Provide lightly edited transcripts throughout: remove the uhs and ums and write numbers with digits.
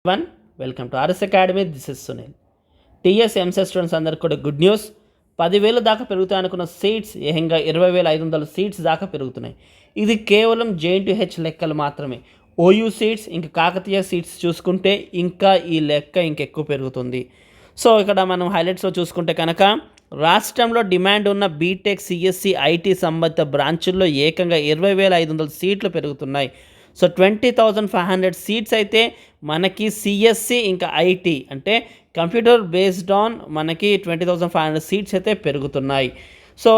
One welcome to RS academy. This is Sunil. TS EAMCET students అందరికి కూడా good news. 10,000 దాకా పెరుగుతాయి అనుకున్న సీట్స్ ఏకంగా 20,500 సీట్స్ దాకా పెరుగుతున్నాయి. ఇది కేవలం JNTH లెక్కలు మాత్రమే. OU సీట్స్ ఇంకా కాకతీయ సీట్స్ చూసుకుంటే ఇంకా ఈ లెక్క ఇంకెక్కువ పెరుగుతుంది. సో ఇక్కడ మనం హైలైట్స్లో చూసుకుంటే కనుక రాష్ట్రంలో డిమాండ్ ఉన్న బీటెక్, CSE, IT సంబంధిత బ్రాంచుల్లో ఏకంగా 20,500 సీట్లు పెరుగుతున్నాయి. సో 20,500 సీట్స్ అయితే మనకి CSE ఇంకా IT అంటే కంప్యూటర్ బేస్డ్ ఆన్ మనకి 20,500 సీట్స్ అయితే పెరుగుతున్నాయి. సో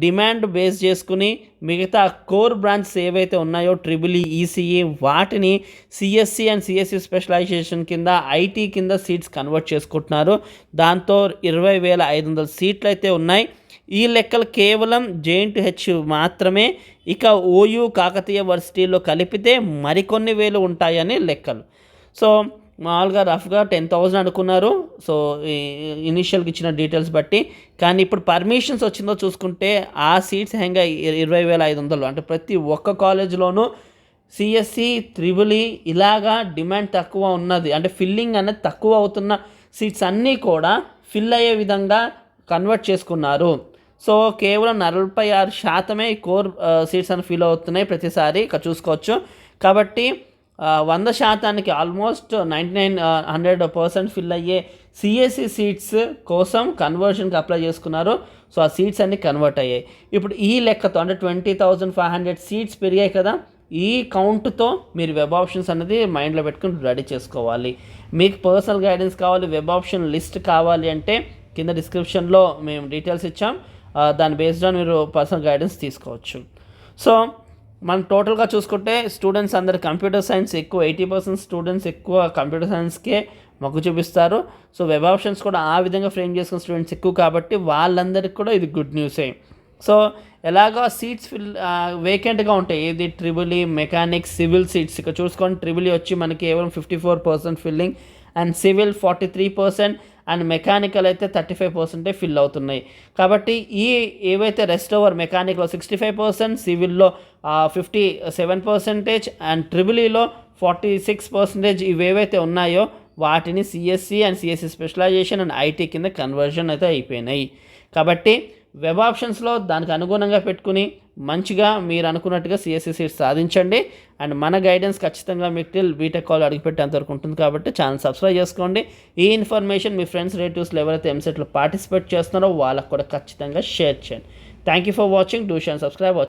డిమాండ్ బేస్ చేసుకుని మిగతా కోర్ బ్రాంచెస్ ఏవైతే ఉన్నాయో EEE, ECE వాటిని CSE అండ్ CSE స్పెషలైజేషన్ కింద IT కింద సీట్స్ కన్వర్ట్ చేసుకుంటున్నారు. దాంతో 20,500 సీట్లు అయితే ఉన్నాయి. ఈ లెక్కలు కేవలం JNTH మాత్రమే. ఇక OU, కాకతీయ వర్సిటీలో కలిపితే మరికొన్ని వేలు ఉంటాయని లెక్కలు. సో మామూలుగా రఫ్గా 10,000 అనుకున్నారు. సో ఇనిషియల్గా ఇచ్చిన డీటెయిల్స్ బట్టి. కానీ ఇప్పుడు పర్మిషన్స్ వచ్చిందో చూసుకుంటే ఆ సీట్స్ హెంగా 20,500. అంటే ప్రతి ఒక్క కాలేజ్లోనూ CSE, EEE ఇలాగా డిమాండ్ తక్కువ ఉన్నది, అంటే ఫిల్లింగ్ అనేది తక్కువ అవుతున్న సీట్స్ అన్నీ కూడా ఫిల్ అయ్యే విధంగా కన్వర్ట్ చేసుకున్నారు. సో కేవలం 46% కోర్ సీట్స్ అని ఫిల్ అవుతున్నాయి ప్రతిసారి ఇక్కడ చూసుకోవచ్చు. కాబట్టి 100% ఆల్మోస్ట్ 99-100% ఫిల్ అయ్యే CSE సీట్స్ కోసం కన్వర్షన్కి అప్లై చేసుకున్నారు. సో ఆ సీట్స్ అన్నీ కన్వర్ట్ అయ్యాయి. ఇప్పుడు ఈ లెక్కతో అంటే 20,500 సీట్స్ పెరిగాయి కదా, ఈ కౌంట్తో మీరు వెబ్ ఆప్షన్స్ అనేది మైండ్లో పెట్టుకుని రెడీ చేసుకోవాలి. మీకు పర్సనల్ గైడెన్స్ కావాలి, వెబ్ ఆప్షన్ లిస్ట్ కావాలి అంటే కింద డిస్క్రిప్షన్లో మేము డీటెయిల్స్ ఇచ్చాం. దాని బేస్డ్ ఆన్ మీరు పర్సనల్ గైడెన్స్ తీసుకోవచ్చు. సో మనం టోటల్గా చూసుకుంటే స్టూడెంట్స్ అందరు కంప్యూటర్ సైన్స్ ఎక్కువ, 80% స్టూడెంట్స్ ఎక్కువ కంప్యూటర్ సైన్స్కే మొగ్గు చూపిస్తారు. సో వెబ్ ఆప్షన్స్ కూడా ఆ విధంగా ఫ్రేమ్ చేసుకున్న స్టూడెంట్స్ ఎక్కువ కాబట్టి వాళ్ళందరికీ కూడా ఇది గుడ్ న్యూసే. సో ఎలాగో సీట్స్ వేకెంట్గా ఉంటాయి. ఇది EEE, మెకానిక్స్, సివిల్ సీట్స్ ఇక్కడ చూసుకోండి. EEE వచ్చి మనకి కేవలం 54% filling and civil 43% and mechanical అయితే 35% ఫిల్ అవుతున్నాయి. కాబట్టి ఈ ఏవైతే రెస్ట్ ఓవర్ మెకానిక్లో 65%, సివిల్లో 57% అండ్ EEEలో 46% ఇవేవైతే ఉన్నాయో వాటిని CSE and CSE specialization and IT కింద కన్వర్షన్ అయితే అయిపోయినాయి. కాబట్టి వెబ్ ఆప్షన్స్లో దానికి అనుగుణంగా పెట్టుకుని మంచిగా మీరు అనుకున్నట్టుగా CSE సీట్స్ సాధించండి. అండ్ మన గైడెన్స్ ఖచ్చితంగా మీకు టిల్ బీటెక్ కాల్ అడిగిపెట్టేంతవరకు ఉంటుంది. కాబట్టి ఛానల్ సబ్స్క్రైబ్ చేసుకోండి. ఈ ఇన్ఫర్మేషన్ మీ ఫ్రెండ్స్, రిలేటివ్స్లో ఎవరైతే ఎంసెట్లో పార్టిసిపేట్ చేస్తున్నారో వాళ్ళకు కూడా ఖచ్చితంగా షేర్ చేయండి. Thank you for watching. Do share and subscribe.